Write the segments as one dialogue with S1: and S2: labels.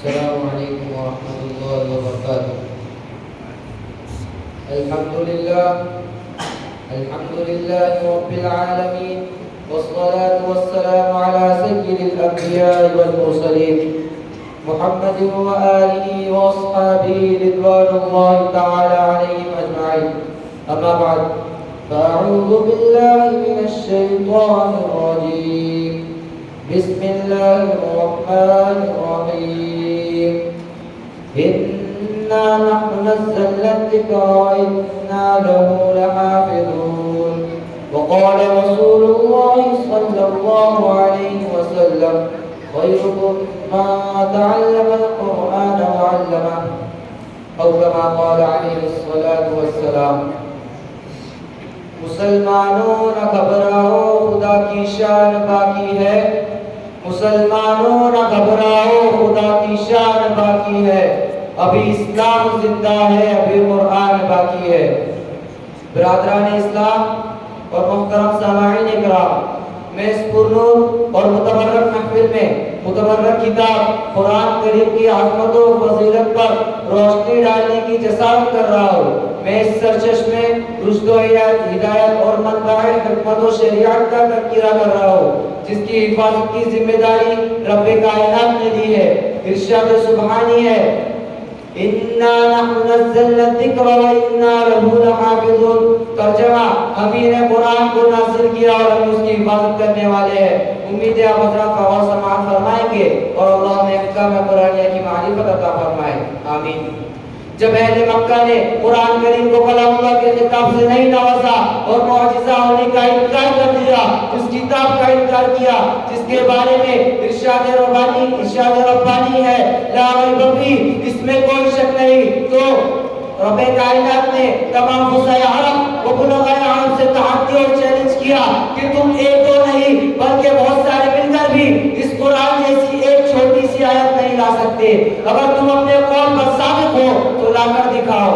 S1: السلام عليكم ورحمة الله وبركاته. الحمد لله رب العالمين، والصلاة والسلام على سيد الأنبياء والمرسلين محمد وآله وأصحابه رضوان الله تعالى عليهم أجمعين. أما بعد، فأعوذ بالله من الشيطان الرجيم. بسم الله الرحمن الرحيم. إنا نحن نزلنا الذكر وإنا له لحافظون. وقال رسول الله صلى الله عليه وسلم: خيركم من تعلم القرآن وعلمه، أو كما قال عليه الصلاة والسلام. مسلمانوں نہ گھبراؤ، خدا کی شان باقی ہے. مسلمانوں نہ گھبراؤ، خدا کی شان باقی ہے. ابھی اسلام زندہ ہے، ابھی قرآن باقی ہے. برادران اسلام اور محترم سامعین اکرام، میں اس پرنور اور متبرک محفل میں متبرک کتاب قرآن کریم کی عظمت و فضیلت پر روشنی ڈالنے کی جسارت کر رہا ہوں. میں اس سرچشمے رشد و ہدایت اور منبع حکمت و شریعت کا تذکرہ کر رہا ہوں، جس کی حفاظت کی ذمہ داری رب کائنات نے دی ہے. ارشاد سبحانی ہے: اِنَّا نَحْنُ نَزَّلْنَا الذِّكْرَ وَإِنَّا لَهُ لَحَافِظُونَ. ترجمہ: ہم ہی نے قرآن کو نازل کیا اور ہم اس کی حفاظت کرنے والے ہیں. امید ہے آپ حضرات کا غور سماعت فرمائیں گے اور اللہ نے احکام قرآنیہ کی معرفت عطا فرمائے. آمین. جب اہل مکہ نے قرآن کریم کو کلام اللہ کے خطاب سے نہیں نوازا اور معجزہ ہونے کا انکار کر دیا، اس کتاب کا انکار کیا جس کے بارے میں ارشاد ربانی ہے: لا ریب فیہ، اس میں کوئی شک نہیں، تو رب کائنات نے تمام فصیح عرب و بلغاء عرب سے تحدی اور چیلنج کیا کہ تم ایک دو نہیں بلکہ بہت سارے مل کر بھی اس قرآن جیسی ایک چھوٹی سی آیت نہیں لا سکتے. اگر تم اپنے قول پر صادق ہو تو لا کر دکھاؤ.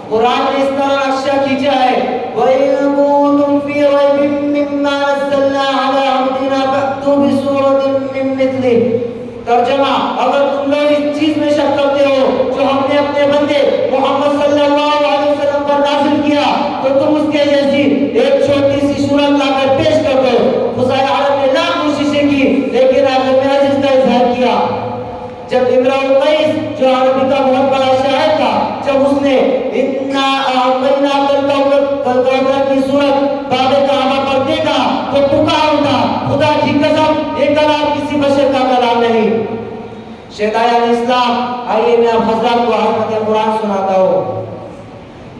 S1: قرآن نے اس طرح نقشہ کھینچا ہے: وَإِن كُنتُمْ فِي رَيْبٍ مِّمَّا نَزَّلْنَا عَلَىٰ عَبْدِنَا فَأْتُوا بِسُورَةٍ مِّن مِّثْلِهِ. ترجمہ: اگر تم لوگ اس چیز میں شک کرتے ہو جو ہم نے اپنے بندے محمد صلی اللہ علیہ وسلم پر نازل کیا تو تم اس کے جیسی ایک چھوٹی سی صورت لا کر پیش کر دو. فصیح عرب نے لاکھ کوششیں کی لیکن آخر میں عجز کا اظہار کیا. جب امرؤ القیس جو عربی کا بہت بڑا شاعر تھا، جب اس نے انا اعطیناک الکوثر کی صورت باب کعبہ پر دیکھا تو پکار اٹھا: خدا کی قسم، یہ کلام کسی بشر کا کلام نہیں. شہدائے اسلام، آئیے میں آپ حضرات کو عظمت قرآن سناتا ہوں.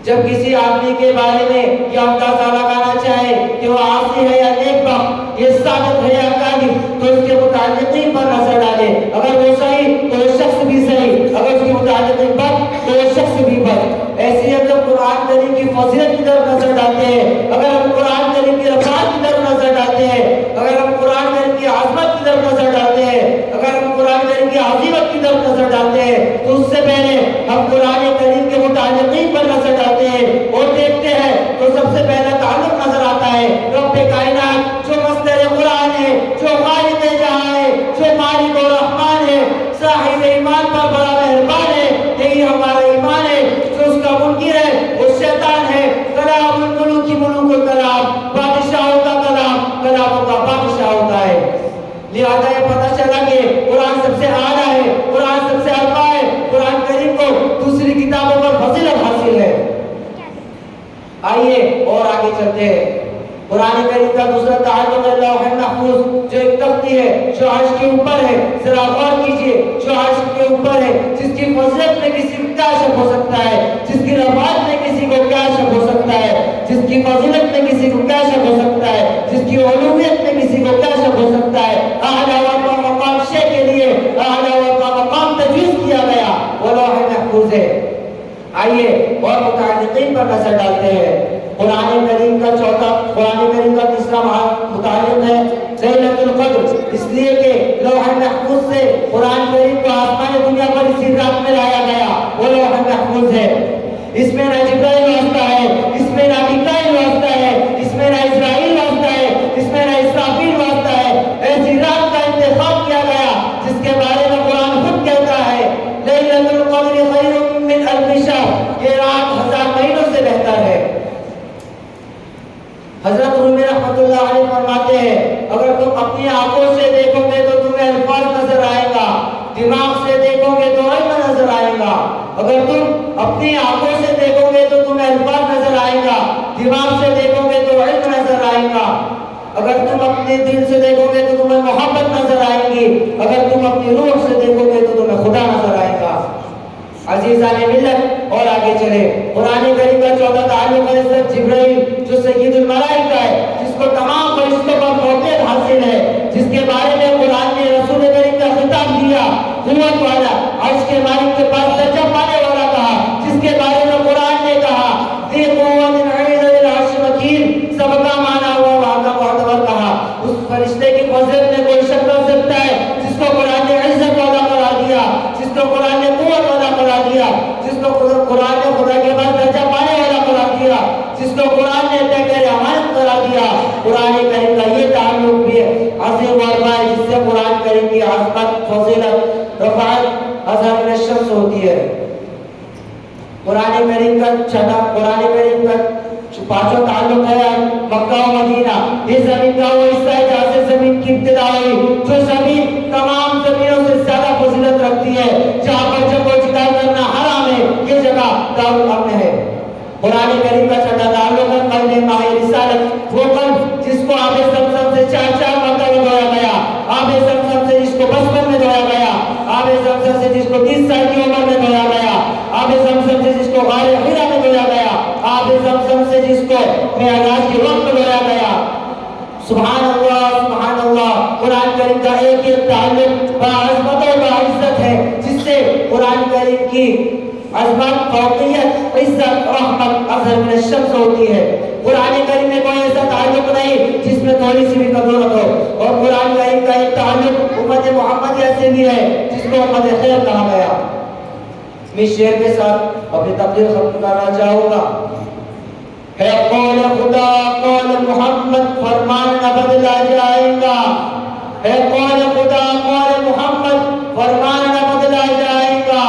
S1: جب کسی آدمی کے بارے میں یہ اندازہ لگانا چاہے کہ وہ عاصی ہے یا نیک بخت، یہ صادق ہے یا کاذب، تو اس کے متعلقین پر نظر ڈالے. اگر وہ صحیح تو وہ شخص بھی صحیح، اگر اس کے متعلقین بد تو وہ شخص بھی بد. ایسی ہے جب قرآن کریم کی فضیلت کی طرف نظر ڈالتے ہیں، اگر ہم قرآن کریم کی رفعت کی طرف نظر ڈالتے ہیں، اگر ہم قرآن کریم کی عظمت کی طرف نظر ڈالتے ہیں، اگر ہم قرآن کریم کی عظیمت کی طرف نظر ڈالتے ہیں، تو اس سے پہلے ہم قرآن کریم کے متعلقین پر نظر ڈالتے ہیں اور دیکھتے ہیں تو سب سے پہلا تعلق نظر آتا ہے رب کائنات جو مصدر قرآن ہے، جو خالق جہاں ہے، جو مالک و رحمان ہے، صاحب ایمان پر بڑا مہربان ہے. یہی ہمارا ایمان ہے. جو اس کا منکر ہے وہ شیطان ہے. کلام الملوک ملوک الکلام، بادشاہوں کا کلام کلاموں کا بادشاہ ہوتا ہے. لہذا یہ پتہ چلا کہ قرآن سب سے اعلیٰ ہے، قرآن سب سے ارفع ہے. قرآن کریم کو دوسری کتابوں پر فضیلت حاصل ہے. آئیے اور آگے چلتے ہیں. قرآن کریم کا دوسرا تعلق ہے لوح محفوظ، جو ایک تختی ہے جو عرش کے اوپر ہے. ذرا غور کیجئے، جو عرش کے اوپر ہے، جس کی فضیلت میں کسی کو کیا شک ہو سکتا ہے، جس کی رفعت میں کسی کو کیا شک ہو سکتا ہے، جس کی فضیلت میں کسی کو کیا شک ہو سکتا ہے، جس کی علویت میں کسی کو کیا شک ہو سکتا ہے. اعلیٰ کا مقام شے کے لیے اعلیٰ کا مقام تجویز کیا گیا، وہ لوح محفوظ ہے. آئیے اور متعلقین پر نظر ڈالتے ہیں. قرآن کریم کا تیسرا متعلق ہے لیلۃ القدر، اس لیے کہ لوح محفوظ سے قرآن کریم کو آسمان دنیا پر اسی رات میں لایا گیا. وہ لوح محفوظ ہے. اس میں نہ جبرائیل واسطہ ہے، اس میں نہ میکائیل واسطہ ہے، اس میں نہ اسرائیل واسطہ ہے، اس میں نہ اسرافیل واسطہ ہے. ایسی رات کا انتخاب کیا گیا جس کے بارے میں قرآن خود کہتا ہے اگر تم اپنی آنکھوں سے دیکھو گے تو تمہیں الفاظ نظر آئے گا، دماغ سے دیکھو گے تو علم نظر آئے گا۔ اگر تم اپنی آنکھوں سے دیکھو گے تو تمہیں الفاظ نظر آئے گا، دماغ سے دیکھو گے تو علم نظر آئے گا۔ اگر تم اپنے دل سے دیکھو گے تو تمہیں محبت نظر آئے گی، اگر تم اپنی روح سے دیکھو گے تو تمہیں خدا نظر آئے گا۔ عزیزان ملت، اور آگے چلے، قرآن کریم کا چوتھا تعلق ہے حضرت جبرائیل جو سید الملائکہ ہے، جس کو تمام فرشتوں پر فوقیت حاصل ہے، جس کے بارے میں قرآن نے رسول کریم کا خطاب دیا، قوت والا، عرش کے مالک کے پاس درجہ پانے والا کہا، جس کے بارے میں قرآن نے کہا ذی قوت عند ذی العرش مکین، سب کا مانا ہوا وہاں کا معتبر کہا۔ اس فرشتے کی فضیلت میں کوئی شک کر سکتا ہے جس کو قرآن نے عزت والا قرار دیا، جس کو قرآن نے قوت والا قرار دیا، جس کو قرآن نے خدا کے بعد درجہ پانے والا قرار دیا، جس کو قرآن نے تحقیر امانت قرار دیا۔ قرآن کریم کا یہ تعلق بھی عظیم ورما ہے جس سے قرآن کریم کی عظمت، فضیلت، رفعت اظہر من الشمس ہوتی ہے۔ قرآن کریم کا چھٹا، قرآن کریم کا پانچواں تعلق ہے مکہ و مدینہ۔ یہ زمین کا وہ حصہ ہے جہاں سے زمین کی ابتدا ہوئی، جو زمین تمام زمینوں سے زیادہ فضیلت رکھتی ہے، جہاں پر جنگ و جدال کرنا حرام ہے، یہ جگہ دارالامن ہے۔ قرآن کریم کا چھٹا تعلق ہے قلب ماہ رسالت، وہ قلب جس کو آب زمزم سے 4 مرتبہ دھویا گیا، آب زمزم سے جس کو بچپن میں دھویا گیا، آب زمزم سے جس کو 30 سال کی عمر میں دھویا گیا، آب زمزم سے جس کو غار حرا میں دھویا گیا، آب زمزم سے جس کو معراج کے وقت دھویا گیا۔ سبحان اللہ، سبحان اللہ۔ قرآن کریم کا ایک ایک تعلق باعظمت و باعزت ہے جس سے قرآن کریم کی عظمت، فوقیت، عزت، رحمت اظہر من الشمس ہوتی ہے۔ قرآن کریم میں کوئی ایسا تعلق نہیں جس میں تھوڑی سی بھی کدورت ہو، اور قرآن کریم کا ایک تعلق امت محمدیہ سے بھی ہے جس کو امت خیر کہا گیا۔ میں شعر کے ساتھ اپنی تقریر ختم کرنا چاہوں گا۔ ہے قول خدا قول محمد، فرمان نہ بدلا جائے گا۔ ہے قول خدا قول محمد، فرمان نہ بدلا جائے گا۔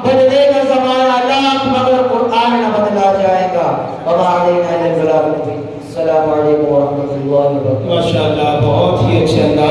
S1: بدلے گا زمانہ لاکھ مگر قرآن نہ بدلا جائے گا۔ وما علینا الا البلاغ المبین۔ السلام علیکم ورحمۃ اللہ وبرکاتہ۔
S2: ماشاءاللہ، بہت ہی اچھے انداز